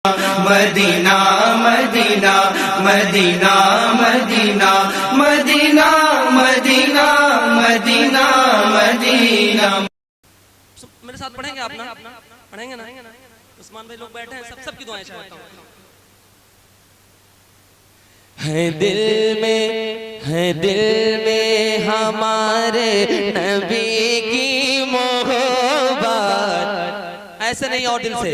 Medina Madina Madina Madina Madina Madina Madina Madina. मेरे साथ पढ़ेंगे आप ना? पढ़ेंगे ना? उस्मान भाई लोग बैठे हैं, सबकी दुआएं चाहता हूँ। है दिल में हमारे नबी की मोहब्बत, ऐसे नहीं और दिल से।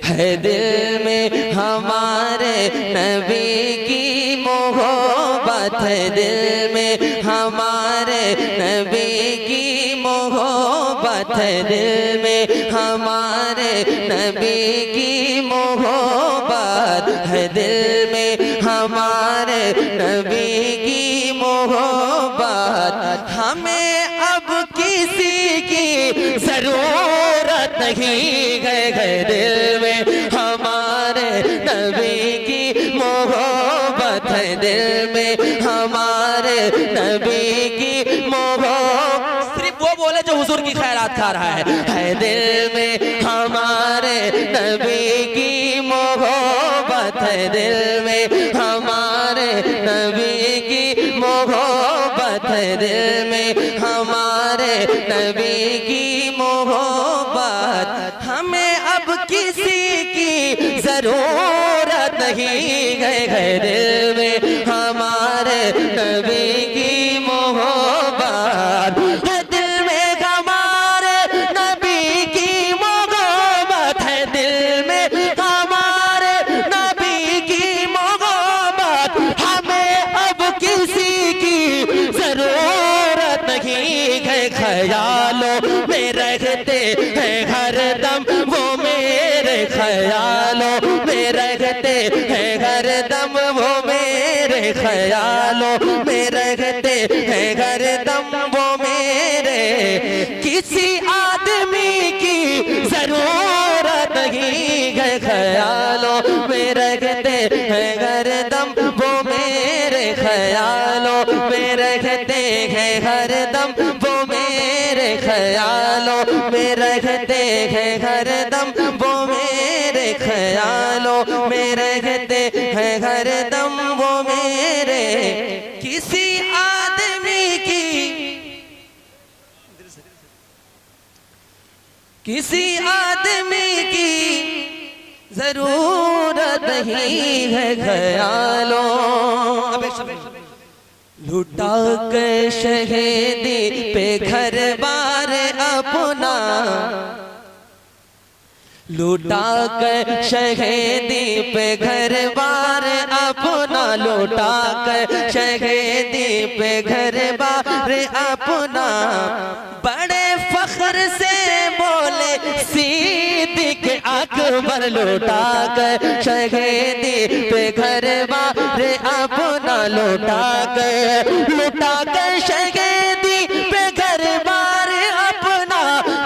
है दिल में हमारे नबी की मोहब्बत, है दिल में हमारे नबी की मोहब्बत, है दिल में हमारे नबी की मोहब्बत, है दिल में हमारे नबी की मोहब्बत। हमें अब किसी की जरूरत नहीं है, दिल में हमारे नबी की मोहब्बत, है दिल में हमारे नबी की मोहब्बत। सिर्फ वो बोले जो हुजूर की खैरात खा रहा है दिल में हमारे नबी की मोहब्बत, है दिल में हमारे नबी की मोहब्बत, है दिल में हमारे नबी की मोहब्बत। हमें अब किसी की जरूरत नहीं है, दिल में हमारे नबी की मोहब्बत, है दिल में हमारे नबी की मोहब्बत, है दिल में हमारे नबी की मोहब्बत। हमें अब किसी की जरूरत नहीं है, ख्यालों में रहते हैं हरदम वो मेरे, ख्यालों में रहते हैं हरदम वो मेरे, ख्यालों में रहते हैं हरदम वो मेरे। किसी आदमी की जरूरत नहीं है, ख्यालों में रहते हैं हरदम वो मेरे, ख्यालों में रहते हैं हरदम वो मेरे, ख्यालों में रहते हैं हरदम वो मेरे, ख्यालों में रहते हैं हरदम वो मेरे। किसी आदमी की जरूरत नहीं है, ख्यालों लुटा के शहीदी पे घर बार अपना, लुटा के शहीदी पे घर बार अपना, लुटा के शहीदी पे घर बार अपना। बड़े फख्र से बोले सिद्दीक़ अकबर, लुटा के शहीदी पे घर बार अपना, लुटा के शहीदी पे घर बार अपना।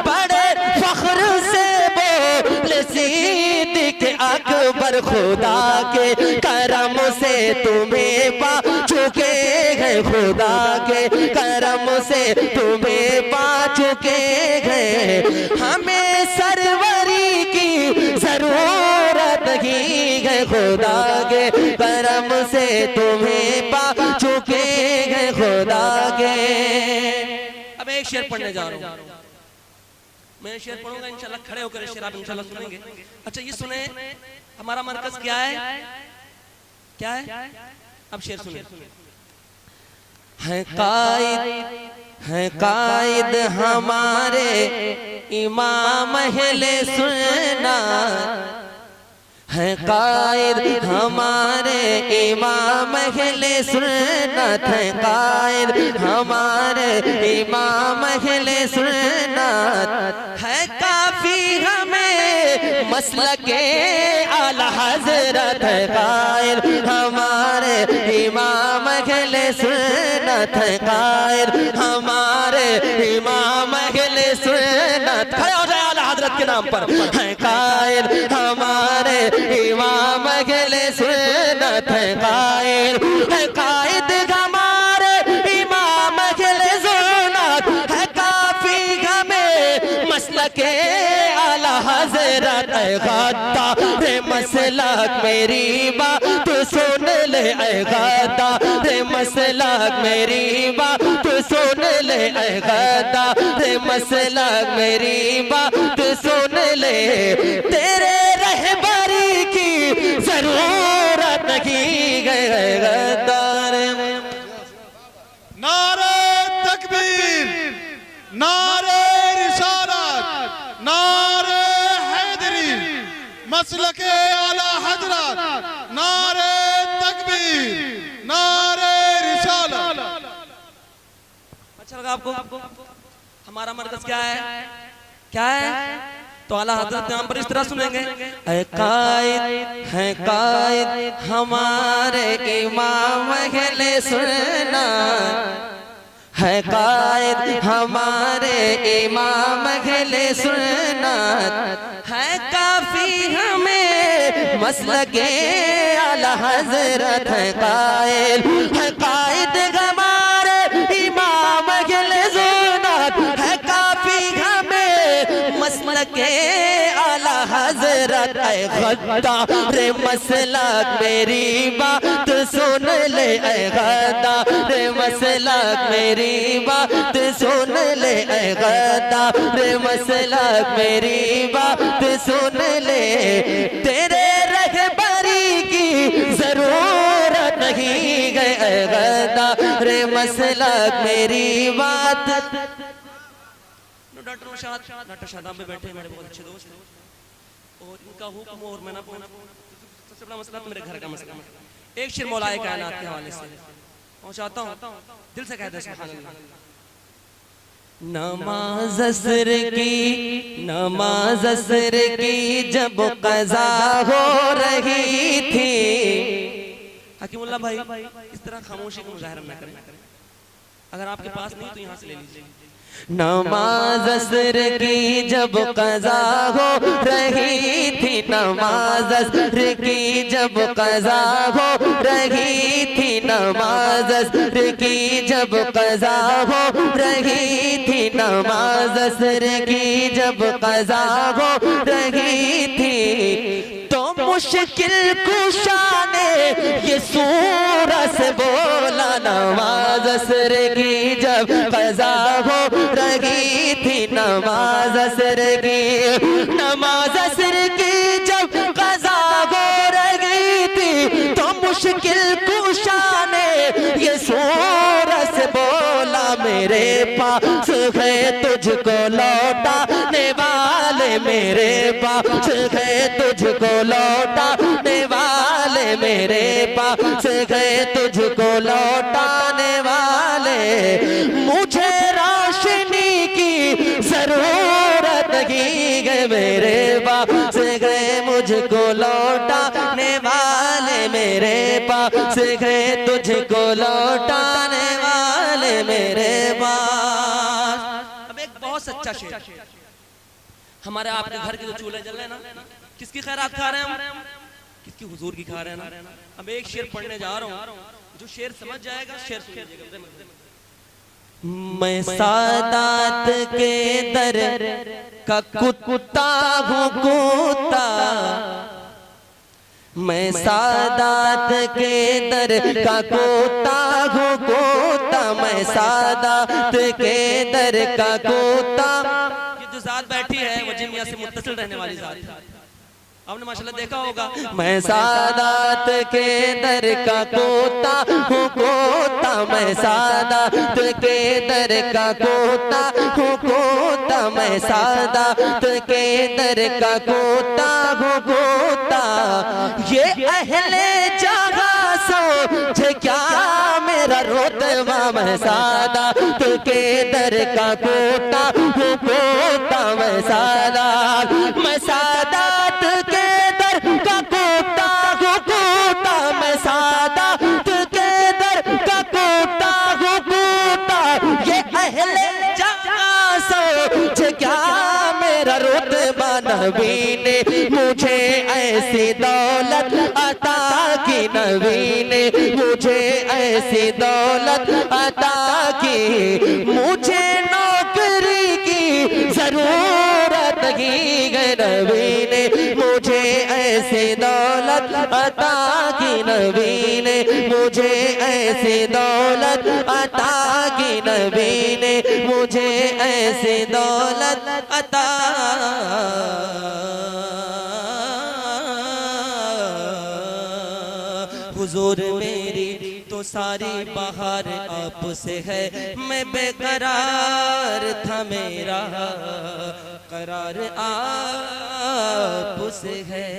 बड़े फख्र से बोले सिद्दीक़ अकबर, खुदा के करम से तुम्हें पा चुके हैं, खुदा के करम से तुम्हें पा चुके हैं। हमें सरवरी की जरूरत नहीं है, खुदा के करम से तुम्हें पा चुके हैं, खुदा के। अब एक शेर पढ़ने जा रहा हूँ, मैं शेर पढ़ूंगा इंशाल्लाह, खड़े होकर शेर आप इंशाल्लाह सुनेंगे। अच्छा ये सुने, हमारा मरकज क्या है? क्या है? अब शेर सुनिए। है कायद हमारे इमाम अहले सुन्नत, है कायद हमारे इमाम अहले सुन्नत, है कायद हमारे इमाम अहले सुन्नत। है काफी हमें मसलके आला हज़रत, है कायद हमारे इमाम अहले सुन्नत, है कायद हमारे इमाम अहले सुन्नत। खड़े हो जाए आला हज़रत के नाम पर। है कायद हमारे इमाम अहले सुन्नत, है कायद हमारे इमाम अहले सुन्नत। है काफी हमें मसलके आला हज़रत, है गद्दार मसला मसलक मेरी बात सुन ले ऐ गद्दार मसलक मेरी बात सुन ले ऐ गद्दार मसलक मेरी बात सुन ले, तेरे रहबरी की जरूरत नहीं गए गद्दार। नारे तकबीर, नारे रिसालत, नारे हैदरी, मसलके आला हजरत, नारे तकबीर, नारे रिसालत। अच्छा लगा आपको? हमारा मरकज क्या है? क्या है? तो आला हजरत नाम पर इस तरह सुनेंगे, ऐ कायद है कायद हमारे इमाम अहले सुन्नत, है कायद हमारे इमाम अहले सुन्नत, है काफी हमें मसलके आला हजरत, है कायद हमारे इमाम अहले सुन्नत, है काफी हमें मसलके आला हजरत, ऐ गद्दार मसलक मेरी बात सुन ले, ऐ गद्दार मसलक मेरी बात सुन ले, ऐ गद्दार मसलक मेरी बात सुन ले, तेरे रहबरी की जरूरत नहीं गए, ऐ गद्दार मसलक मेरी बात। डॉक्टर शादाब में बैठे मेरे बहुत अच्छे दोस्त हैं और इनका हुक्म और मैं ना सबसे बड़ा मसला तो मेरे घर का मसला है। एक शेर मौलाए कायनात के हवाले से पहुंचाता हूं, दिल से कहते हैं सुभान अल्लाह। नमाज असर की जब कज़ा हो रही थी, हकीमुल्लाह भाई इस तरह खामोशी का मुजाहरा न करें, अगर आपके पास नहीं तो यहाँ से ले लीजिए। नमाज असर की जब कज़ा हो रही थी, नमाज असर की जब कज़ा हो रही थी, नमाज असर की जब कज़ा हो रही थी, नमाज असर की जब कज़ा हो रही थी, तो मुश्किल कुशा ने ये सूरत से बोला, नमाज असर की जब कज़ा हो रही थी, नमाज असर की जब कज़ा हो रही थी, तो मुश्किल कुशा ने ये सूरत से बोला, मेरे पास है तुझको लौटाने वाले, मेरे पास है तुझको लौटाने वाले, मेरे पास है तुझको लौटाने वाले, मुझे रोशनी की जरूरत नहीं गए, मेरे पास गए मुझको लौटाने वाले, मेरे पास गए तुझको लौटाने वाले, मेरे पास। अब एक बहुत सच्चा शेर, हमारे आपके घर के जो चूल्हे जल रहे हैं ना, किसकी खैरात खा रहे हैं हम? किसकी हुजूर की खा रहे हैं ना। अब एक शेर पढ़ने जा रहा हूँ, जो शेर समझ जाएगा शेर सुनिएगा। मैं सादात के दर का कुत्ता हूँ कुत्ता, मैं सादात के दर का कुत्ता हूँ कुत्ता, मैं सादात के दर का कुत्ता। ये जो जात बैठी है वो जिमिया से मुत्तसिल रहने वाली जात है, आपने माशाल्लाह देखा होगा। मैं सादात के दर का कोता हूँ कोता, मैं सादात के दर का कोता हूँ कोता, मैं सादात के दर का कोता हूँ कोता। ये अहले जगह सोच क्या मेरा रुतबा, मैं सादात के दर का कोता हूँ कोता, मैं सादात के दर का कोता हूँ कोता, मैं सादात के दर का कोता हूँ कोता। ये अहले जहाँ सोच क्या मेरा रुतबा, नबी ने मुझे ऐसी दौलत अता की, नबी ने मुझे ऐसी दौलत अता की, मुझे नौकरी की जरूरत नहीं, नबी ने मुझे ऐसी दौलत अता की नबी ने, मुझे ऐसी दौलत अता की नबी ने, मुझे ऐसी दौलत अता। हुजूर मेरी तो सारी बहार आपसे है, मैं बेकरार था मेरा करार आपसे है।